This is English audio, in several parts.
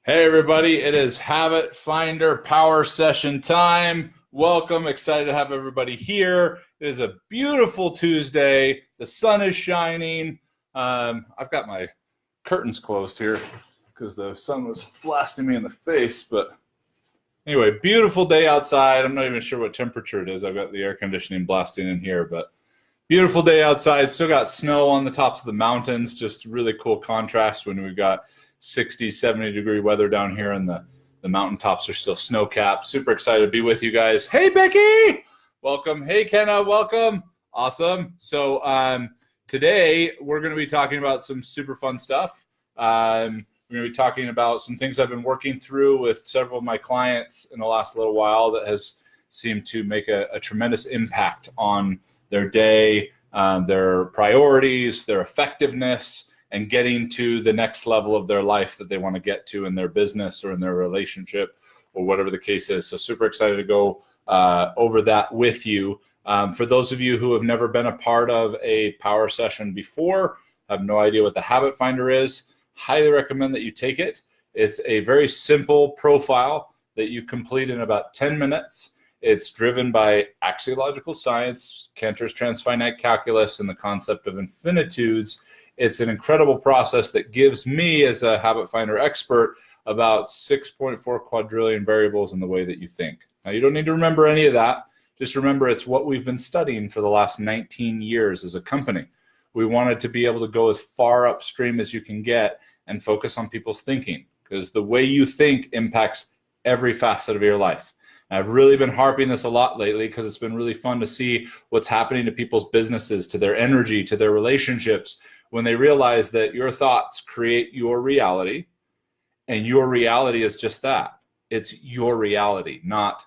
Hey everybody, it is Habit Finder Power Session time. Welcome, excited to have everybody here. It is a beautiful Tuesday. The sun is shining. I've got my curtains closed here because the sun was blasting me in the face. But anyway, beautiful day outside. I'm not even sure what temperature it is. I've got the air conditioning blasting in here, but beautiful day outside. Still got snow on the tops of the mountains. Just really cool contrast when we've got 60, 70 degree weather down here, and the mountaintops are still snow capped. Super excited to be with you guys. Hey, Becky, welcome. Hey, Kenna, welcome. Awesome. So today we're going to be talking about some super fun stuff. We're going to be talking about some things I've been working through with several of my clients in the last little while that has seemed to make a tremendous impact on their day, their priorities, their effectiveness, and getting to the next level of their life that they want to get to in their business or in their relationship or whatever the case is. So super excited to go over that with you. For those of you who have never been a part of a power session before, have no idea what the Habit Finder is, highly recommend that you take it. It's a very simple profile that you complete in about 10 minutes. It's driven by axiological science, Cantor's transfinite calculus, and the concept of infinitudes. It's an incredible process that gives me, as a Habit Finder expert, about 6.4 quadrillion variables in the way that you think. Now, you don't need to remember any of that. Just remember it's what we've been studying for the last 19 years as a company. We wanted to be able to go as far upstream as you can get and focus on people's thinking, because the way you think impacts every facet of your life. I've really been harping this a lot lately because it's been really fun to see what's happening to people's businesses, to their energy, to their relationships, when they realize that your thoughts create your reality, and your reality is just that. It's your reality, not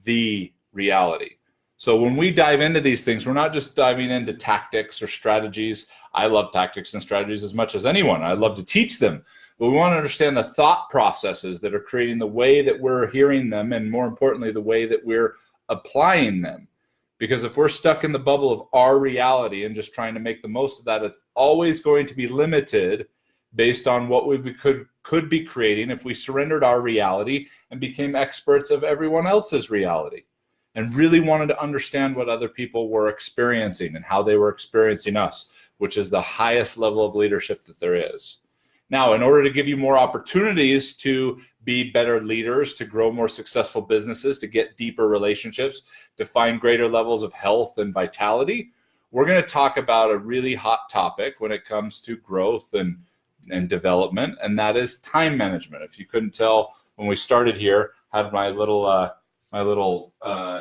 the reality. So when we dive into these things, we're not just diving into tactics or strategies. I love tactics and strategies as much as anyone. I love to teach them. But we want to understand the thought processes that are creating the way that we're hearing them, and more importantly, the way that we're applying them. Because if we're stuck in the bubble of our reality and just trying to make the most of that, it's always going to be limited based on what we could be creating if we surrendered our reality and became experts of everyone else's reality and really wanted to understand what other people were experiencing and how they were experiencing us, which is the highest level of leadership that there is. Now, in order to give you more opportunities to be better leaders, to grow more successful businesses, to get deeper relationships, to find greater levels of health and vitality, we're going to talk about a really hot topic when it comes to growth and development, and that is time management. If you couldn't tell when we started here, I had my little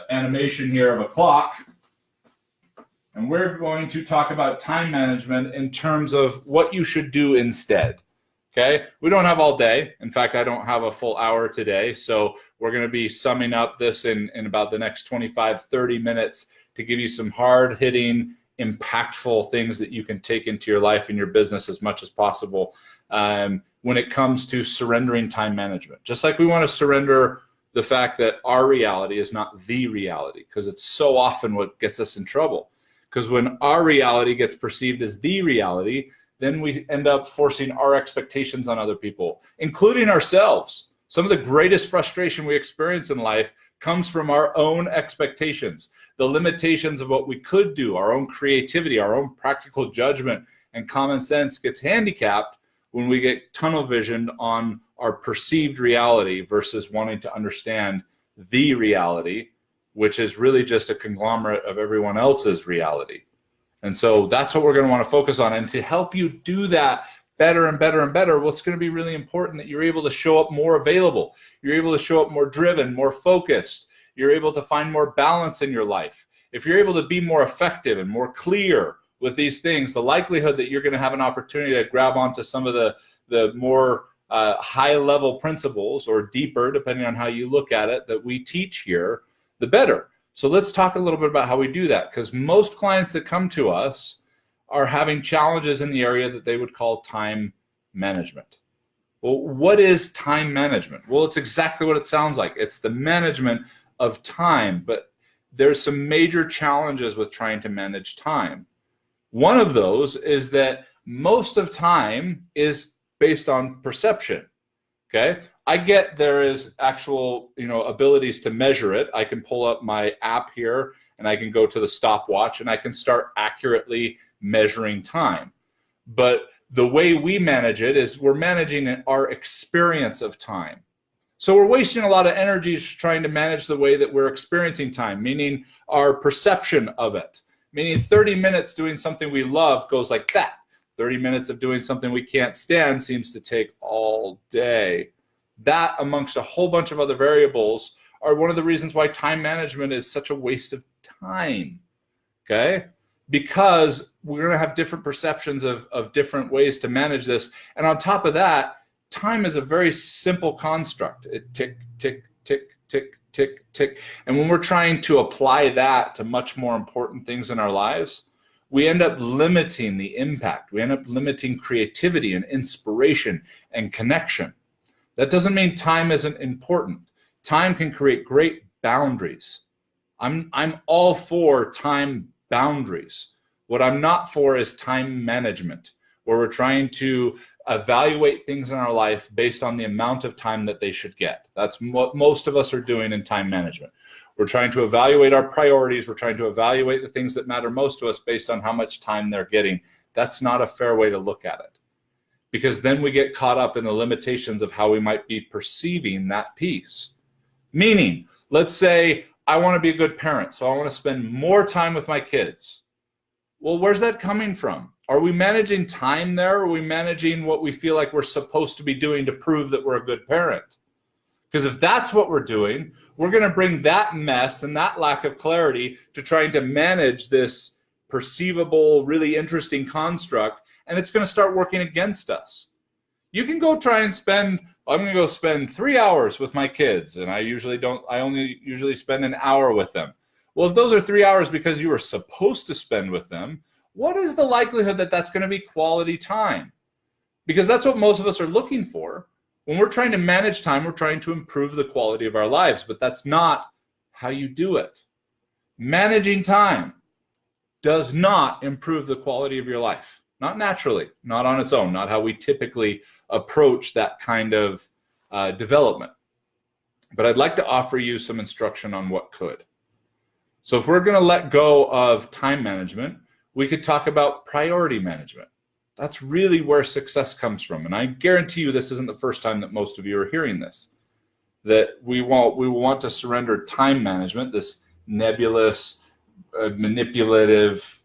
animation here of a clock. And we're going to talk about time management in terms of what you should do instead. Okay, we don't have all day. In fact, I don't have a full hour today. So we're going to be summing up this in about the next 25, 30 minutes to give you some hard-hitting, impactful things that you can take into your life and your business as much as possible when it comes to surrendering time management. Just like we want to surrender the fact that our reality is not the reality, because it's so often what gets us in trouble. Because when our reality gets perceived as the reality, then we end up forcing our expectations on other people, including ourselves. Some of the greatest frustration we experience in life comes from our own expectations, the limitations of what we could do, our own creativity, our own practical judgment, and common sense gets handicapped when we get tunnel visioned on our perceived reality versus wanting to understand the reality, which is really just a conglomerate of everyone else's reality. And so that's what we're going to want to focus on. And to help you do that better and better and better, what's going to be really important that you're able to show up more available. You're able to show up more driven, more focused. You're able to find more balance in your life. If you're able to be more effective and more clear with these things, the likelihood that you're going to have an opportunity to grab onto some of the more high-level principles, or deeper, depending on how you look at it, that we teach here, the better. So let's talk a little bit about how we do that, because most clients that come to us are having challenges in the area that they would call time management. Well, what is time management? Well, it's exactly what it sounds like. It's the management of time, but there's some major challenges with trying to manage time. One of those is that most of time is based on perception. Okay. I get there is actual, abilities to measure it. I can pull up my app here and I can go to the stopwatch and I can start accurately measuring time. But the way we manage it is we're managing our experience of time. So we're wasting a lot of energy trying to manage the way that we're experiencing time, meaning our perception of it. Meaning 30 minutes doing something we love goes like that. 30 minutes of doing something we can't stand seems to take all day. That, amongst a whole bunch of other variables, are one of the reasons why time management is such a waste of time, okay? Because we're going to have different perceptions of different ways to manage this. And on top of that, time is a very simple construct. It tick, tick, tick, tick, tick, tick. And when we're trying to apply that to much more important things in our lives, we end up limiting the impact. We end up limiting creativity and inspiration and connection. That doesn't mean time isn't important. Time can create great boundaries. I'm all for time boundaries. What I'm not for is time management, where we're trying to evaluate things in our life based on the amount of time that they should get. That's what most of us are doing in time management. We're trying to evaluate our priorities. We're trying to evaluate the things that matter most to us based on how much time they're getting. That's not a fair way to look at it, because then we get caught up in the limitations of how we might be perceiving that piece. Meaning, let's say I want to be a good parent, so I want to spend more time with my kids. Well, where's that coming from? Are we managing time there? Or are we managing what we feel like we're supposed to be doing to prove that we're a good parent? Because if that's what we're doing, we're going to bring that mess and that lack of clarity to trying to manage this perceivable, really interesting construct, and it's going to start working against us. You can go try and I'm going to go spend 3 hours with my kids, and I only usually spend an hour with them. Well, if those are 3 hours because you were supposed to spend with them, what is the likelihood that that's going to be quality time? Because that's what most of us are looking for. When we're trying to manage time, we're trying to improve the quality of our lives, but that's not how you do it. Managing time does not improve the quality of your life. Not naturally, not on its own, not how we typically approach that kind of development. But I'd like to offer you some instruction on what could. So if we're going to let go of time management, we could talk about priority management. That's really where success comes from. And I guarantee you this isn't the first time that most of you are hearing this. That we want to surrender time management, this nebulous, manipulative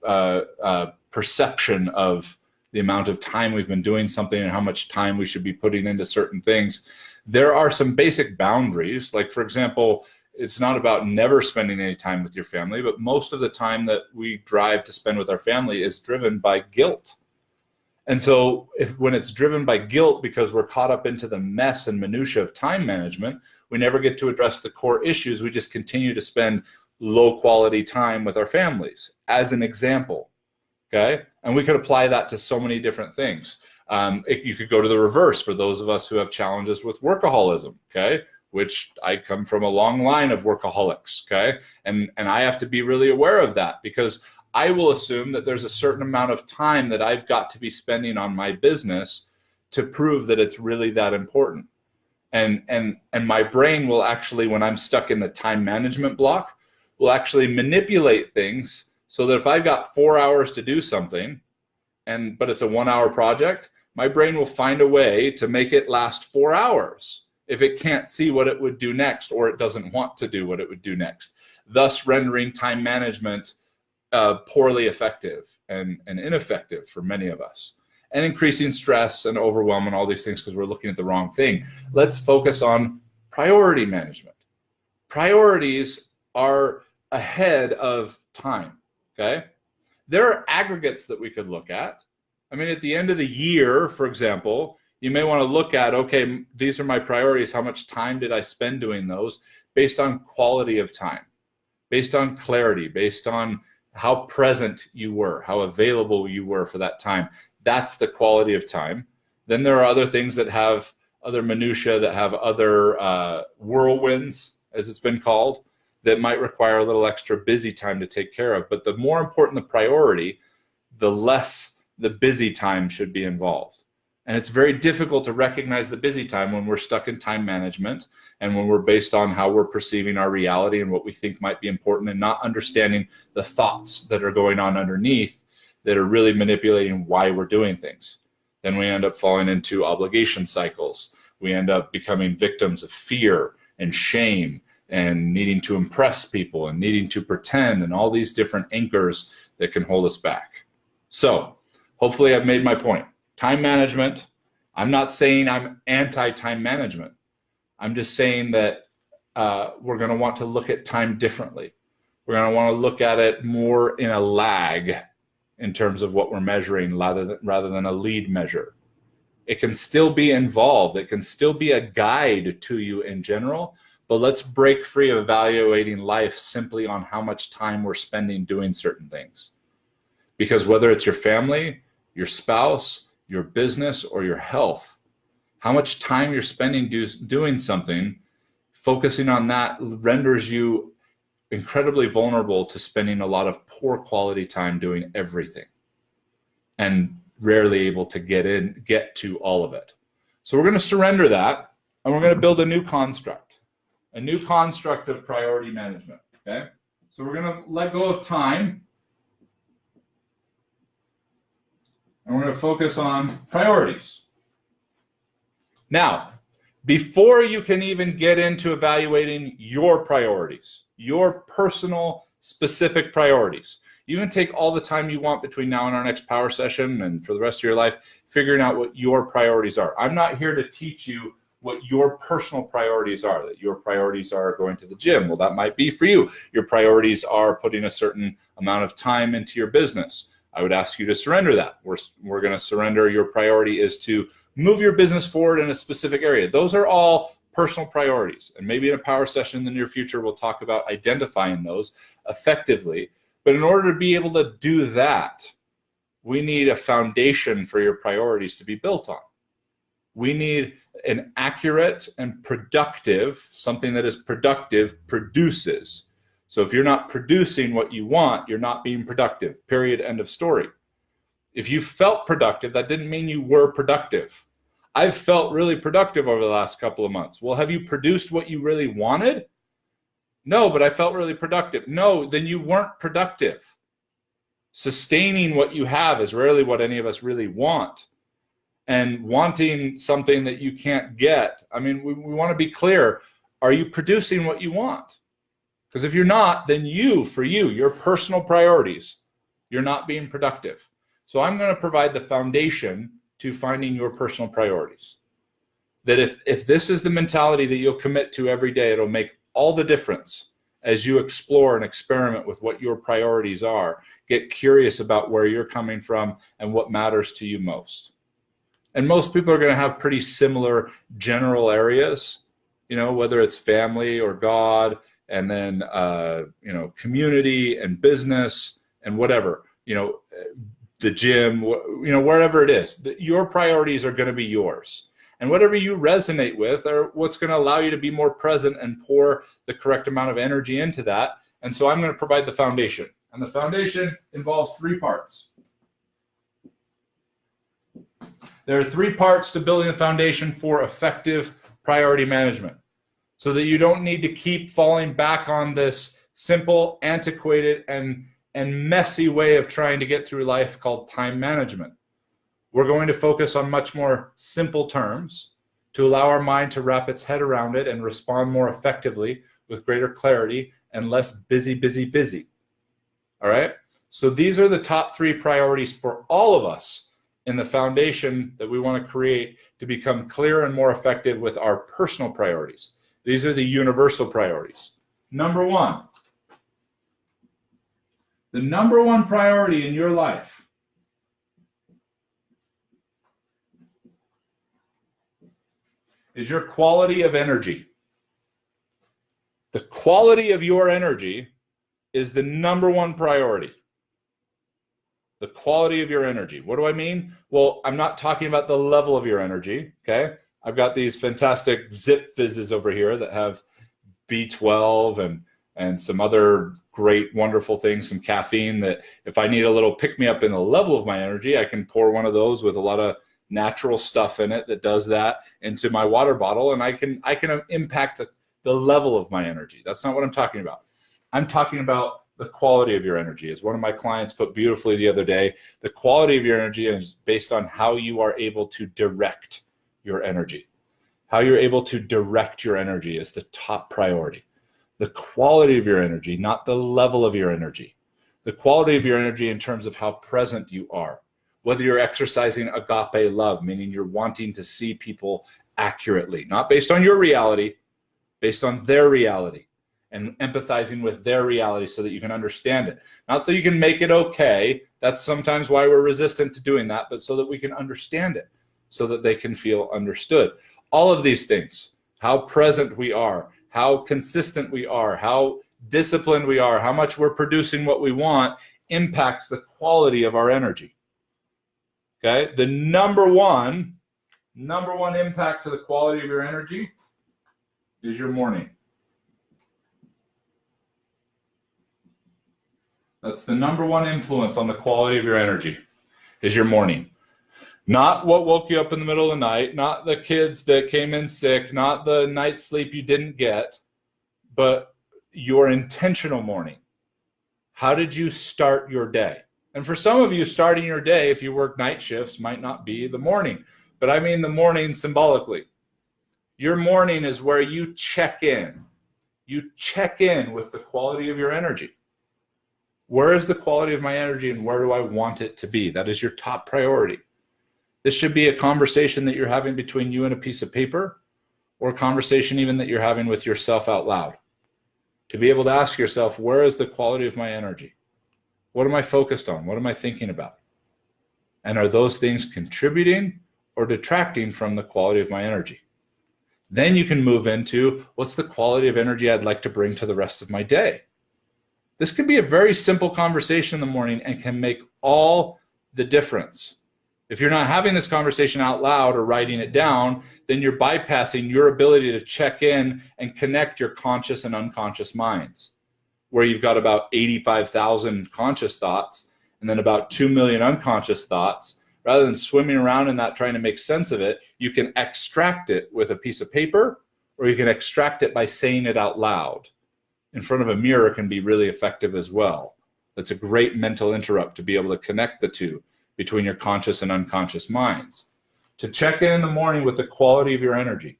perception of the amount of time we've been doing something and how much time we should be putting into certain things. There are some basic boundaries. Like, for example, it's not about never spending any time with your family, but most of the time that we drive to spend with our family is driven by guilt. And so when it's driven by guilt because we're caught up into the mess and minutia of time management, we never get to address the core issues. We just continue to spend low quality time with our families, as an example. Okay. And we could apply that to so many different things. You could go to the reverse for those of us who have challenges with workaholism. Okay. Which I come from a long line of workaholics. Okay. And I have to be really aware of that, because I will assume that there's a certain amount of time that I've got to be spending on my business to prove that it's really that important. And my brain will actually, when I'm stuck in the time management block, will actually manipulate things so that if I've got 4 hours to do something, but it's a 1 hour project, my brain will find a way to make it last 4 hours if it can't see what it would do next, or it doesn't want to do what it would do next, thus rendering time management poorly effective and ineffective for many of us, and increasing stress and overwhelm and all these things because we're looking at the wrong thing. Let's focus on priority management. Priorities are ahead of time, okay? There are aggregates that we could look at. I mean, at the end of the year, for example, you may want to look at, okay, these are my priorities. How much time did I spend doing those, based on quality of time, based on clarity, based on how present you were, how available you were for that time. That's the quality of time. Then there are other things that have other minutia, that have other whirlwinds, as it's been called, that might require a little extra busy time to take care of. But the more important the priority, the less the busy time should be involved. And it's very difficult to recognize the busy time when we're stuck in time management and when we're based on how we're perceiving our reality and what we think might be important, and not understanding the thoughts that are going on underneath that are really manipulating why we're doing things. Then we end up falling into obligation cycles. We end up becoming victims of fear and shame and needing to impress people and needing to pretend, and all these different anchors that can hold us back. So hopefully I've made my point. Time management, I'm not saying I'm anti-time management. I'm just saying that we're going to want to look at time differently. We're going to want to look at it more in a lag in terms of what we're measuring rather than a lead measure. It can still be involved. It can still be a guide to you in general, but let's break free of evaluating life simply on how much time we're spending doing certain things. Because whether it's your family, your spouse, your business, or your health, how much time you're spending doing something, focusing on that renders you incredibly vulnerable to spending a lot of poor quality time doing everything and rarely able to get to all of it. So we're going to surrender that, and we're going to build a new construct of priority management. Okay, so we're going to let go of time, and we're going to focus on priorities. Now, before you can even get into evaluating your priorities, your personal specific priorities, you can take all the time you want between now and our next power session and for the rest of your life figuring out what your priorities are. I'm not here to teach you what your personal priorities are, that your priorities are going to the gym. Well, that might be for you. Your priorities are putting a certain amount of time into your business. I would ask you to surrender that. We're going to surrender your priority is to move your business forward in a specific area. Those are all personal priorities. And maybe in a power session in the near future, we'll talk about identifying those effectively. But in order to be able to do that, we need a foundation for your priorities to be built on. We need an accurate and productive, something that is productive produces. So if you're not producing what you want, you're not being productive, period, end of story. If you felt productive, that didn't mean you were productive. I've felt really productive over the last couple of months. Well, have you produced what you really wanted? No, but I felt really productive. No, then you weren't productive. Sustaining what you have is rarely what any of us really want. And wanting something that you can't get, I mean, we want to be clear. Are you producing what you want? Because if you're not, then your personal priorities, you're not being productive. So I'm going to provide the foundation to finding your personal priorities. That if this is the mentality that you'll commit to every day, it'll make all the difference as you explore and experiment with what your priorities are. Get curious about where you're coming from and what matters to you most. And most people are going to have pretty similar general areas, whether it's family or God, and then, community and business and whatever, the gym, wherever it is, your priorities are going to be yours. And whatever you resonate with are what's going to allow you to be more present and pour the correct amount of energy into that. And so I'm going to provide the foundation. And the foundation involves 3 parts. There are 3 parts to building a foundation for effective priority management, so that you don't need to keep falling back on this simple, antiquated, and messy way of trying to get through life called time management. We're going to focus on much more simple terms to allow our mind to wrap its head around it and respond more effectively with greater clarity and less busy. All right? So these are the top 3 priorities for all of us in the foundation that we want to create to become clear and more effective with our personal priorities. These are the universal priorities. Number 1. The number 1 priority in your life is your quality of energy. The quality of your energy is the number 1 priority. The quality of your energy. What do I mean? Well, I'm not talking about the level of your energy, okay? I've got these fantastic Zip Fizzes over here that have B12 and some other great, wonderful things, some caffeine, that if I need a little pick-me-up in the level of my energy, I can pour one of those with a lot of natural stuff in it that does that into my water bottle, and I can impact the level of my energy. That's not what I'm talking about. I'm talking about the quality of your energy. As one of my clients put beautifully the other day, the quality of your energy is based on how you are able to direct your energy. How you're able to direct your energy is the top priority. The quality of your energy, not the level of your energy. The quality of your energy in terms of how present you are. Whether you're exercising agape love, meaning you're wanting to see people accurately, not based on your reality, based on their reality, and empathizing with their reality so that you can understand it. Not so you can make it okay. That's sometimes why we're resistant to doing that, but so that we can understand it, so that they can feel understood. All of these things, how present we are, how consistent we are, how disciplined we are, how much we're producing what we want, impacts the quality of our energy. Okay? The number one impact to the quality of your energy is your morning. That's the number one influence on the quality of your energy, is your morning. Not what woke you up in the middle of the night, not the kids that came in sick, not the night's sleep you didn't get, but your intentional morning. How did you start your day? And for some of you, starting your day, if you work night shifts, might not be the morning. But I mean the morning symbolically. Your morning is where you check in. You check in with the quality of your energy. Where is the quality of my energy and where do I want it to be? That is your top priority. This should be a conversation that you're having between you and a piece of paper, or a conversation even that you're having with yourself out loud. To be able to ask yourself, where is the quality of my energy? What am I focused on? What am I thinking about? And are those things contributing or detracting from the quality of my energy? Then you can move into, what's the quality of energy I'd like to bring to the rest of my day? This can be a very simple conversation in the morning and can make all the difference. If you're not having this conversation out loud or writing it down, then you're bypassing your ability to check in and connect your conscious and unconscious minds, where you've got about 85,000 conscious thoughts and then about 2 million unconscious thoughts. Rather than swimming around in that trying to make sense of it, you can extract it with a piece of paper, or you can extract it by saying it out loud. In front of a mirror can be really effective as well. That's a great mental interrupt to be able to connect the two between your conscious and unconscious minds. To check in the morning with the quality of your energy.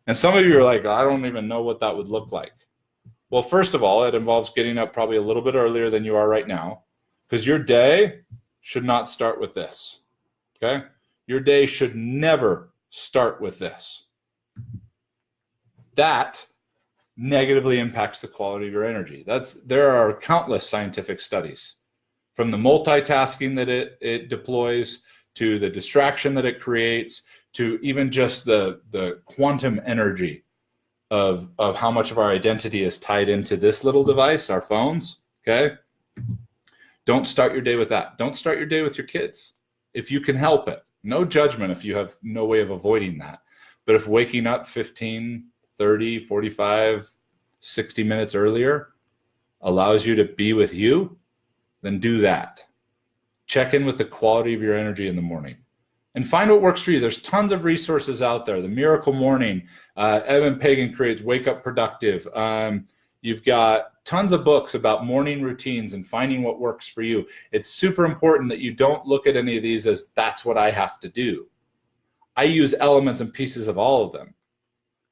And some of you are like, I don't even know what that would look like. Well, first of all, it involves getting up probably a little bit earlier than you are right now, because your day should not start with this. Okay? Your day should never start with this. That negatively impacts the quality of your energy. There are countless scientific studies, from the multitasking that it deploys, to the distraction that it creates, to even just the quantum energy of how much of our identity is tied into this little device, our phones. Okay? Don't start your day with that. Don't start your day with your kids if you can help it. No judgment if you have no way of avoiding that. But if waking up 15, 30, 45, 60 minutes earlier allows you to be with you, then do that. Check in with the quality of your energy in the morning and find what works for you. There's tons of resources out there. The Miracle Morning, Evan Pagan creates Wake Up Productive. You've got tons of books about morning routines and finding what works for you. It's super important that you don't look at any of these as that's what I have to do. I use elements and pieces of all of them.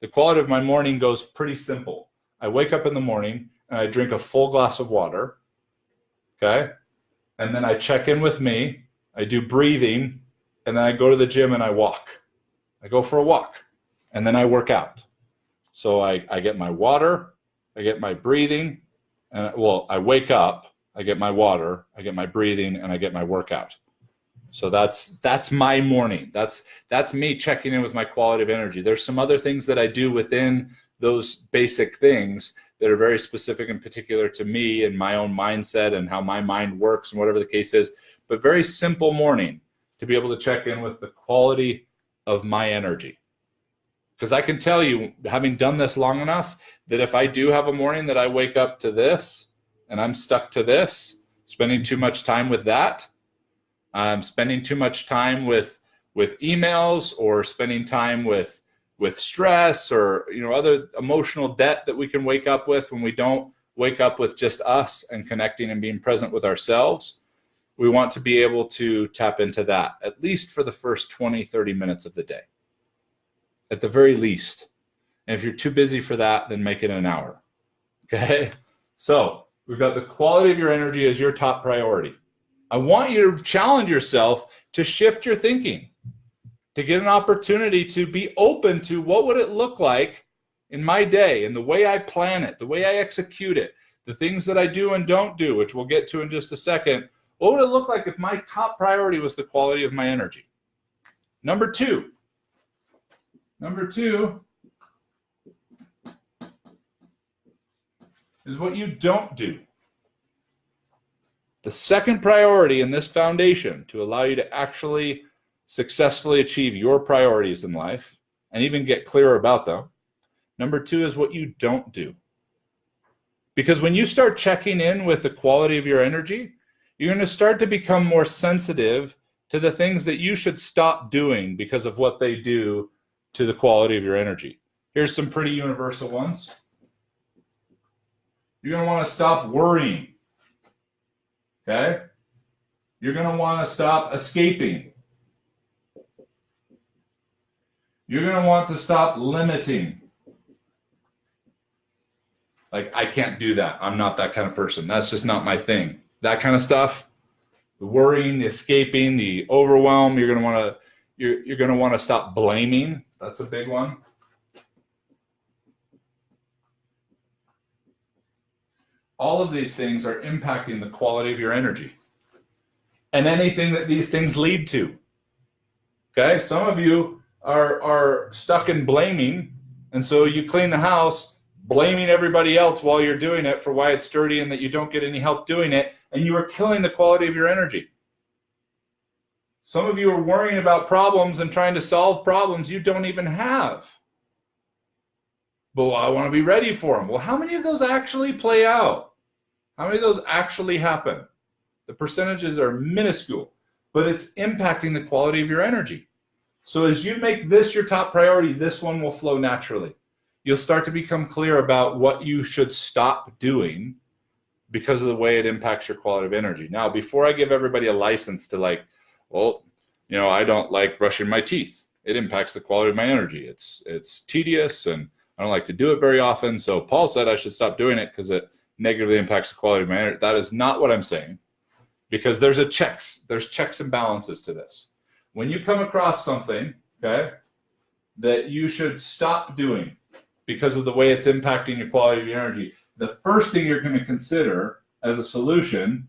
The quality of my morning goes pretty simple. I wake up in the morning and I drink a full glass of water. Okay? And then I check in with me. I do breathing. And then I go to the gym and I walk. I go for a walk. And then I work out. So I get my water. I get my breathing. And I wake up. I get my water. I get my breathing. And I get my workout. So that's my morning. That's me checking in with my quality of energy. There's some other things that I do within those basic things that are very specific and particular to me and my own mindset and how my mind works and whatever the case is. But very simple morning to be able to check in with the quality of my energy. Because I can tell you, having done this long enough, that if I do have a morning that I wake up to this and I'm stuck to this, spending too much time with that, spending too much time with with emails or spending time with stress or other emotional debt that we can wake up with when we don't wake up with just us and connecting and being present with ourselves. We want to be able to tap into that, at least for the first 20, 30 minutes of the day, at the very least. And if you're too busy for that, then make it an hour. Okay? So we've got the quality of your energy as your top priority. I want you to challenge yourself to shift your thinking, to get an opportunity to be open to what would it look like in my day and the way I plan it, the way I execute it, the things that I do and don't do, which we'll get to in just a second. What would it look like if my top priority was the quality of my energy? Number two is what you don't do. The second priority in this foundation to allow you to actually successfully achieve your priorities in life and even get clearer about them. Number two is what you don't do. Because when you start checking in with the quality of your energy, you're going to start to become more sensitive to the things that you should stop doing because of what they do to the quality of your energy. Here's some pretty universal ones. You're going to want to stop worrying. Okay? You're going to want to stop escaping. You're going to want to stop limiting. Like, I can't do that. I'm not that kind of person. That's just not my thing. That kind of stuff. The worrying, the escaping, the overwhelm. You're going to want to stop blaming. That's a big one. All of these things are impacting the quality of your energy and anything that these things lead to. Okay, some of you are stuck in blaming, and so you clean the house blaming everybody else while you're doing it for why it's dirty and that you don't get any help doing it, and you are killing the quality of your energy. Some of you are worrying about problems and trying to solve problems you don't even have. But I want to be ready for them. Well, how many of those actually play out? How many of those actually happen? The percentages are minuscule, but it's impacting the quality of your energy. So as you make this your top priority, this one will flow naturally. You'll start to become clear about what you should stop doing because of the way it impacts your quality of energy. Now, before I give everybody a license to I don't like brushing my teeth. It impacts the quality of my energy. It's tedious and I don't like to do it very often. So Paul said I should stop doing it because it negatively impacts the quality of my energy. That is not what I'm saying, because there's checks and balances to this. When you come across something, okay, that you should stop doing because of the way it's impacting your quality of your energy, the first thing you're going to consider as a solution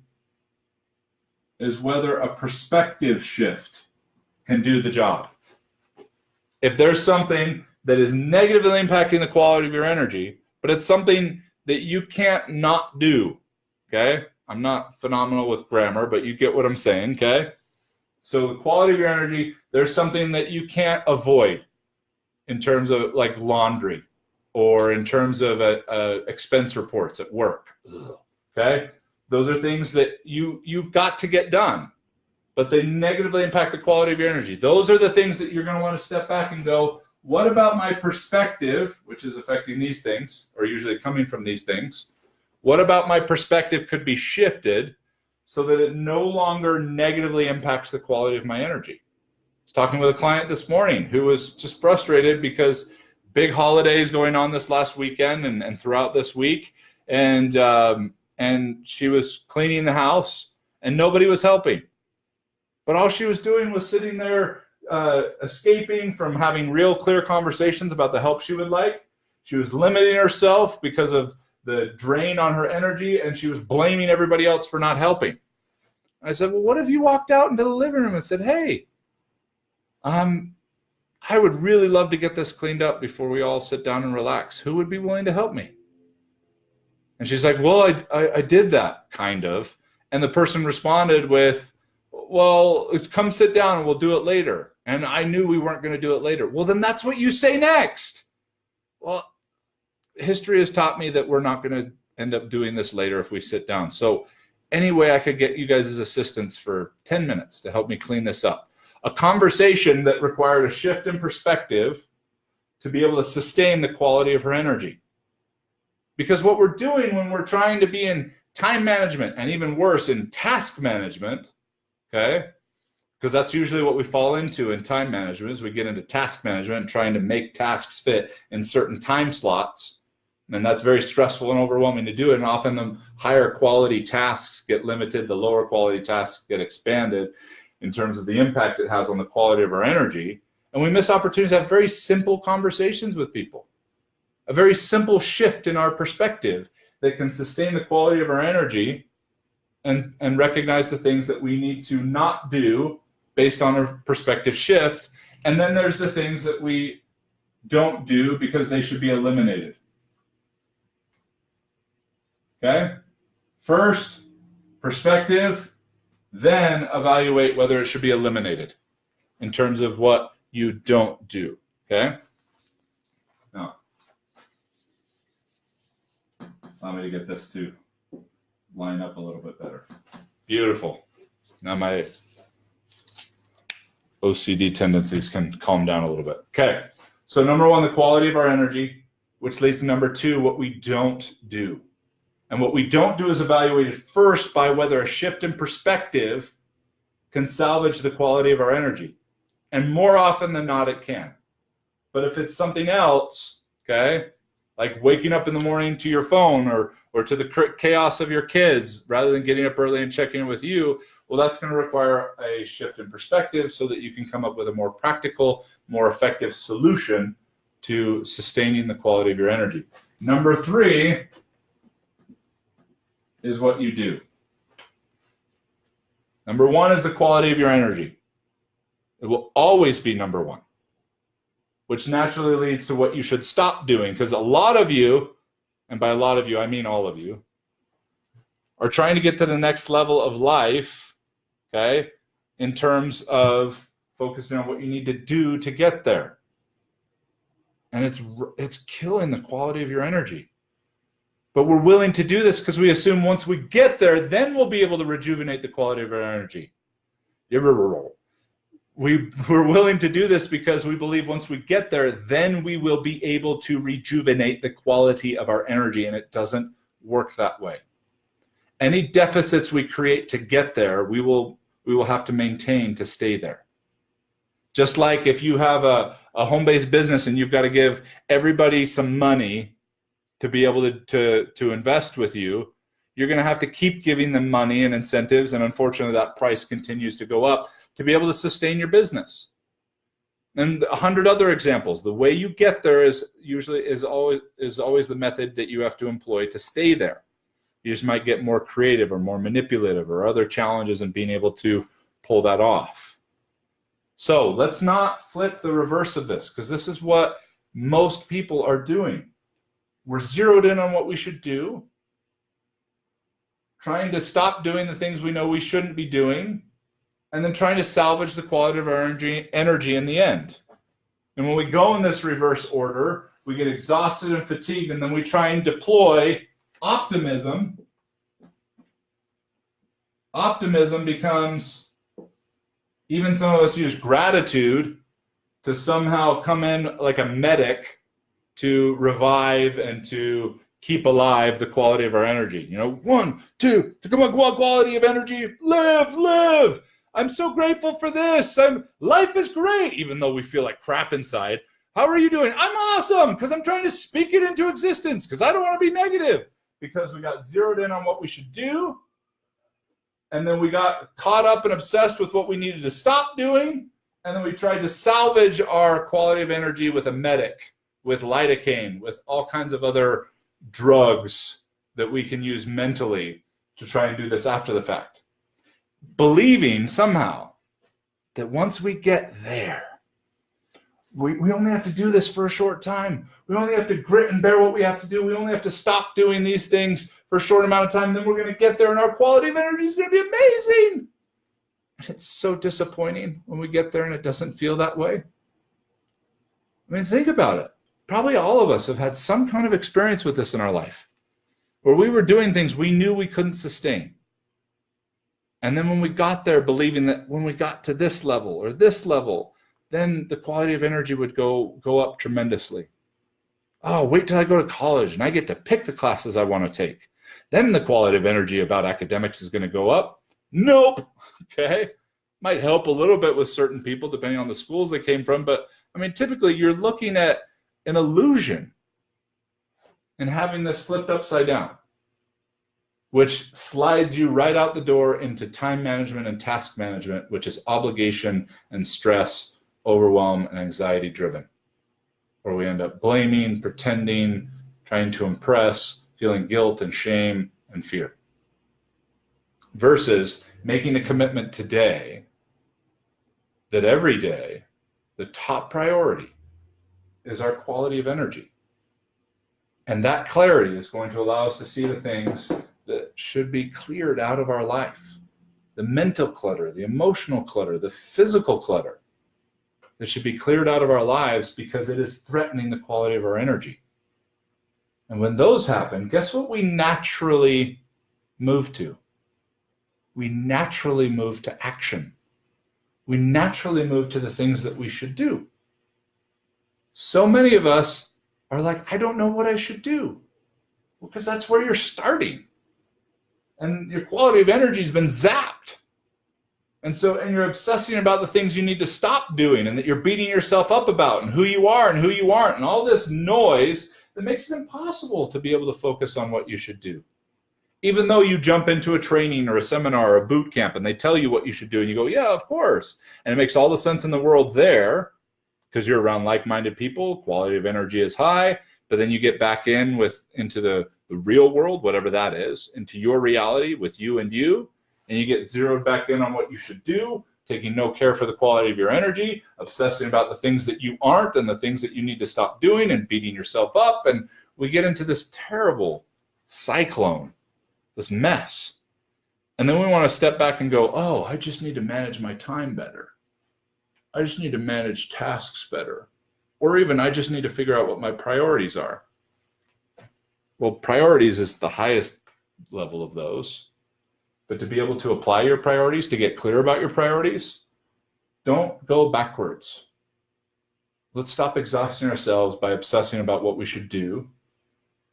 is whether a perspective shift can do the job. If there's something that is negatively impacting the quality of your energy, but it's something that you can't not do, okay? I'm not phenomenal with grammar, but you get what I'm saying, okay? So the quality of your energy, there's something that you can't avoid in terms of like laundry or in terms of expense reports at work, okay? Those are things that you've got to get done, but they negatively impact the quality of your energy. Those are the things that you're going to want to step back and go, what about my perspective, which is affecting these things, or usually coming from these things? What about my perspective could be shifted so that it no longer negatively impacts the quality of my energy? I was talking with a client this morning who was just frustrated because big holidays going on this last weekend and throughout this week, and she was cleaning the house and nobody was helping. But all she was doing was sitting there escaping from having real clear conversations about the help she would like. She was limiting herself because of the drain on her energy, and she was blaming everybody else for not helping. I said, well, what if you walked out into the living room and said, hey, I would really love to get this cleaned up before we all sit down and relax. Who would be willing to help me? And she's like, well, I did that, kind of. And the person responded with, well, come sit down and we'll do it later. And I knew we weren't going to do it later. Well, then that's what you say next. Well, history has taught me that we're not going to end up doing this later if we sit down. So anyway, I could get you guys' assistance for 10 minutes to help me clean this up. a conversation that required a shift in perspective to be able to sustain the quality of her energy. Because what we're doing when we're trying to be in time management, and even worse, in task management, okay, because that's usually what we fall into in time management, is we get into task management and trying to make tasks fit in certain time slots. And that's very stressful and overwhelming to do. And often the higher quality tasks get limited, the lower quality tasks get expanded in terms of the impact it has on the quality of our energy. And we miss opportunities to have very simple conversations with people. A very simple shift in our perspective that can sustain the quality of our energy and recognize the things that we need to not do based on a perspective shift. And then there's the things that we don't do because they should be eliminated. Okay? First, perspective, then evaluate whether it should be eliminated in terms of what you don't do. Okay? Now, allow me to get this to line up a little bit better. Beautiful. Now my OCD tendencies can calm down a little bit. Okay, so number one, the quality of our energy, which leads to number two, what we don't do. And what we don't do is evaluated first by whether a shift in perspective can salvage the quality of our energy. And more often than not, it can. But if it's something else, okay, like waking up in the morning to your phone or to the chaos of your kids, rather than getting up early and checking in with you, well, that's going to require a shift in perspective so that you can come up with a more practical, more effective solution to sustaining the quality of your energy. Number three is what you do. Number one is the quality of your energy. It will always be number one, which naturally leads to what you should stop doing, because a lot of you, and by a lot of you, I mean all of you, are trying to get to the next level of life, okay, in terms of focusing on what you need to do to get there. And it's killing the quality of your energy. But we're willing to do this because we assume once we get there, then we'll be able to rejuvenate the quality of our energy. We're willing to do this because we believe once we get there, then we will be able to rejuvenate the quality of our energy, and it doesn't work that way. Any deficits we create to get there, we will have to maintain to stay there. Just like if you have a home-based business and you've got to give everybody some money to be able to invest with you, you're going to have to keep giving them money and incentives, and unfortunately that price continues to go up to be able to sustain your business. And 100 other examples. The way you get there is always the method that you have to employ to stay there. You just might get more creative or more manipulative or other challenges in being able to pull that off. So let's not flip the reverse of this, because this is what most people are doing. We're zeroed in on what we should do, trying to stop doing the things we know we shouldn't be doing, and then trying to salvage the quality of our energy in the end. And when we go in this reverse order, we get exhausted and fatigued, and then we try and deploy optimism. Optimism becomes, even some of us use gratitude to somehow come in like a medic to revive and to keep alive the quality of our energy. 1, 2, to come on, quality of energy, live. I'm so grateful for this. Life is great, even though we feel like crap inside. How are you doing? I'm awesome, because I'm trying to speak it into existence, because I don't want to be negative, because we got zeroed in on what we should do, and then we got caught up and obsessed with what we needed to stop doing, and then we tried to salvage our quality of energy with a medic, with lidocaine, with all kinds of other drugs that we can use mentally to try and do this after the fact. Believing somehow that once we get there, we only have to do this for a short time. We only have to grit and bear what we have to do. We only have to stop doing these things for a short amount of time. Then we're going to get there and our quality of energy is going to be amazing. And it's so disappointing when we get there and it doesn't feel that way. I mean, think about it. Probably all of us have had some kind of experience with this in our life, where we were doing things we knew we couldn't sustain. And then when we got there, believing that when we got to this level or this level, then the quality of energy would go up tremendously. Oh, wait till I go to college and I get to pick the classes I want to take. Then the quality of energy about academics is going to go up. Nope. Okay. Might help a little bit with certain people depending on the schools they came from. But I mean, typically you're looking at an illusion and having this flipped upside down, which slides you right out the door into time management and task management, which is obligation and stress, overwhelm, and anxiety driven, where we end up blaming, pretending, trying to impress, feeling guilt and shame and fear. Versus making a commitment today that every day, the top priority is our quality of energy. And that clarity is going to allow us to see the things that should be cleared out of our life. The mental clutter, the emotional clutter, the physical clutter that should be cleared out of our lives because it is threatening the quality of our energy. And when those happen, guess what we naturally move to? We naturally move to action. We naturally move to the things that we should do. So many of us are like, I don't know what I should do. Well, because that's where you're starting. And your quality of energy has been zapped. And you're obsessing about the things you need to stop doing and that you're beating yourself up about and who you are and who you aren't and all this noise that makes it impossible to be able to focus on what you should do. Even though you jump into a training or a seminar or a boot camp and they tell you what you should do and you go, yeah, of course. And it makes all the sense in the world there because you're around like-minded people, quality of energy is high, but then you get back into the real world, whatever that is, into your reality with you, and you get zeroed back in on what you should do, taking no care for the quality of your energy, obsessing about the things that you aren't and the things that you need to stop doing and beating yourself up. And we get into this terrible cyclone, this mess. And then we want to step back and go, oh, I just need to manage my time better. I just need to manage tasks better. Or even I just need to figure out what my priorities are. Well, priorities is the highest level of those. But to be able to apply your priorities, to get clear about your priorities, don't go backwards. Let's stop exhausting ourselves by obsessing about what we should do,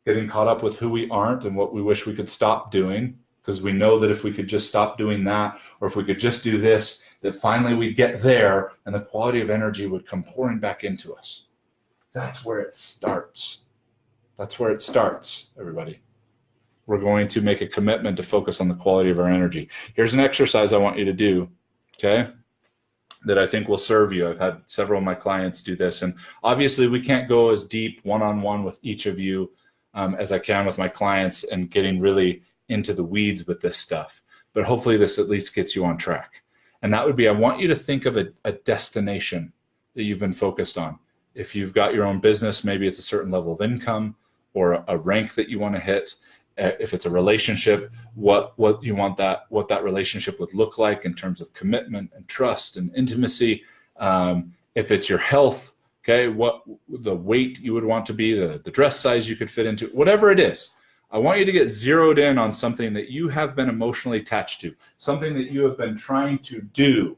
getting caught up with who we aren't and what we wish we could stop doing, because we know that if we could just stop doing that, or if we could just do this, that finally we'd get there and the quality of energy would come pouring back into us. That's where it starts. That's where it starts, everybody. We're going to make a commitment to focus on the quality of our energy. Here's an exercise I want you to do, okay, that I think will serve you. I've had several of my clients do this, and obviously we can't go as deep one-on-one with each of you as I can with my clients and getting really into the weeds with this stuff. But hopefully this at least gets you on track. And that would be, I want you to think of a destination that you've been focused on. If you've got your own business, maybe it's a certain level of income or a rank that you want to hit. If it's a relationship, what that relationship would look like in terms of commitment and trust and intimacy. If it's your health, okay, what the weight you would want to be, the dress size you could fit into, whatever it is. I want you to get zeroed in on something that you have been emotionally attached to, something that you have been trying to do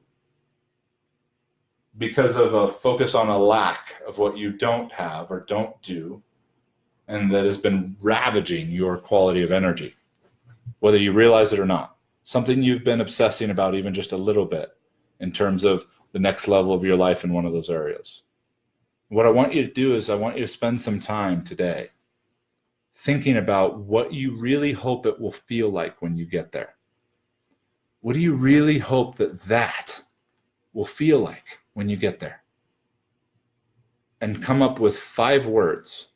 because of a focus on a lack of what you don't have or don't do, and that has been ravaging your quality of energy, whether you realize it or not. Something you've been obsessing about even just a little bit in terms of the next level of your life in one of those areas. What I want you to do is I want you to spend some time today thinking about what you really hope it will feel like when you get there. What do you really hope that will feel like when you get there? And come up with 5 words.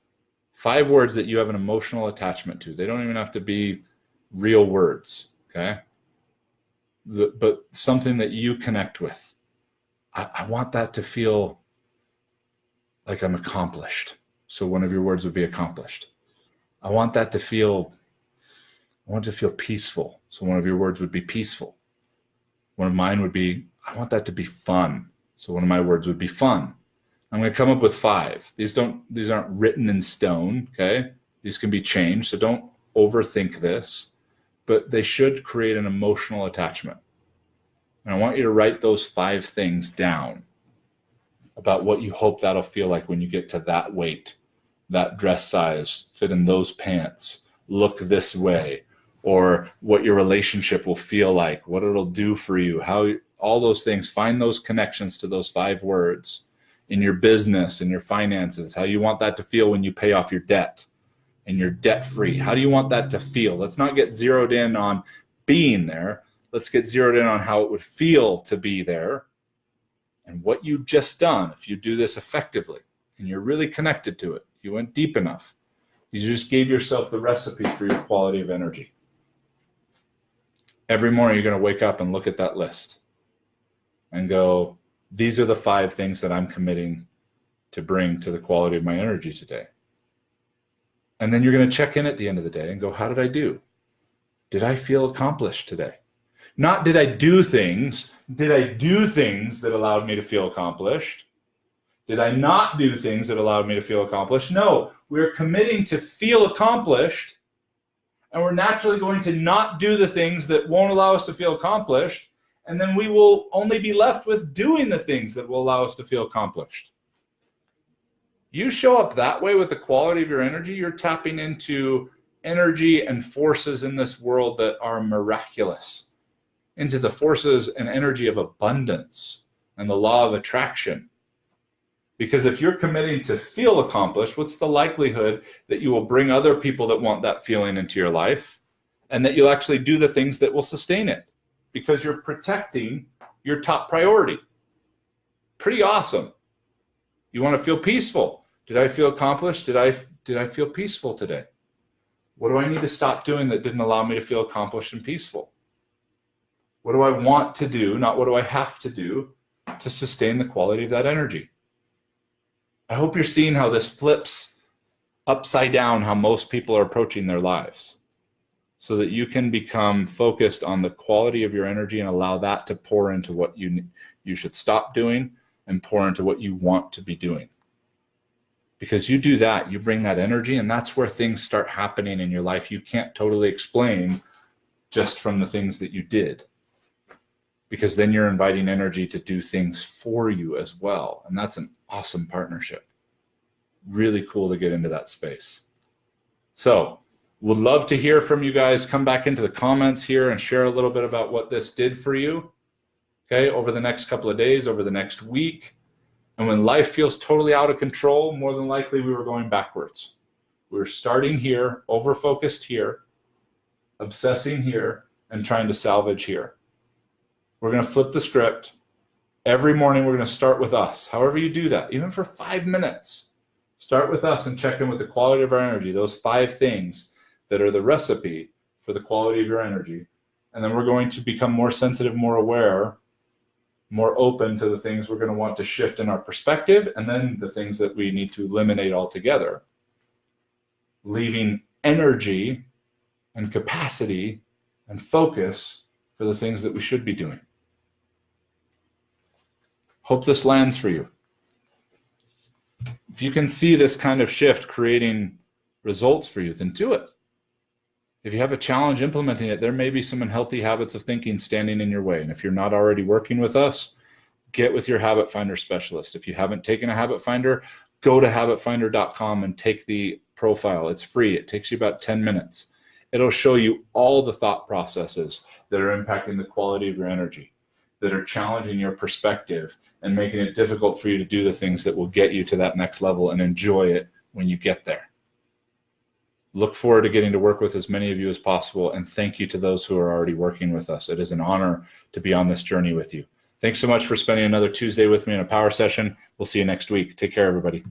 5 words that you have an emotional attachment to. They don't even have to be real words, okay? But something that you connect with. I want that to feel like I'm accomplished. So one of your words would be accomplished. I want to feel peaceful. So one of your words would be peaceful. One of mine would be, I want that to be fun. So one of my words would be fun. I'm going to come up with 5. These aren't written in stone, okay? These can be changed, so don't overthink this. but they should create an emotional attachment. And I want you to write those 5 things down about what you hope that'll feel like when you get to that weight, that dress size, fit in those pants, look this way, or what your relationship will feel like, what it'll do for you, how all those things. Find those connections to those 5 words in your business, in your finances, how you want that to feel when you pay off your debt and you're debt free. How do you want that to feel? Let's not get zeroed in on being there. Let's get zeroed in on how it would feel to be there and what you've just done. If you do this effectively and you're really connected to it, you went deep enough, you just gave yourself the recipe for your quality of energy. Every morning you're going to wake up and look at that list and go, these are the 5 things that I'm committing to bring to the quality of my energy today. And then you're going to check in at the end of the day and go, how did I do? Did I feel accomplished today? Not did I do things that allowed me to feel accomplished? Did I not do things that allowed me to feel accomplished? No, we're committing to feel accomplished, and we're naturally going to not do the things that won't allow us to feel accomplished, and then we will only be left with doing the things that will allow us to feel accomplished. You show up that way with the quality of your energy, you're tapping into energy and forces in this world that are miraculous, into the forces and energy of abundance and the law of attraction. Because if you're committing to feel accomplished, what's the likelihood that you will bring other people that want that feeling into your life and that you'll actually do the things that will sustain it? Because you're protecting your top priority. Pretty awesome. You want to feel peaceful. Did I feel accomplished? Did I feel peaceful today? What do I need to stop doing that didn't allow me to feel accomplished and peaceful? What do I want to do, not what do I have to do to sustain the quality of that energy? I hope you're seeing how this flips upside down how most people are approaching their lives, so that you can become focused on the quality of your energy and allow that to pour into what you should stop doing and pour into what you want to be doing. Because you do that, you bring that energy, and that's where things start happening in your life you can't totally explain just from the things that you did. Because then you're inviting energy to do things for you as well. And that's an awesome partnership. Really cool to get into that space. So would love to hear from you guys. Come back into the comments here and share a little bit about what this did for you, okay, over the next couple of days, over the next week. And when life feels totally out of control, more than likely we were going backwards. We were starting here, over-focused here, obsessing here, and trying to salvage here. We're going to flip the script. Every morning we're going to start with us. However you do that, even for 5 minutes, start with us and check in with the quality of our energy, those 5 things that are the recipe for the quality of your energy. And then we're going to become more sensitive, more aware, more open to the things we're going to want to shift in our perspective, and then the things that we need to eliminate altogether, leaving energy and capacity and focus for the things that we should be doing. Hope this lands for you. If you can see this kind of shift creating results for you, then do it. If you have a challenge implementing it, there may be some unhealthy habits of thinking standing in your way. And if you're not already working with us, get with your Habit Finder specialist. If you haven't taken a Habit Finder, go to habitfinder.com and take the profile. It's free. It takes you about 10 minutes. It'll show you all the thought processes that are impacting the quality of your energy, that are challenging your perspective and making it difficult for you to do the things that will get you to that next level and enjoy it when you get there. Look forward to getting to work with as many of you as possible, and thank you to those who are already working with us. It is an honor to be on this journey with you. Thanks so much for spending another Tuesday with me in a power session. We'll see you next week. Take care, everybody.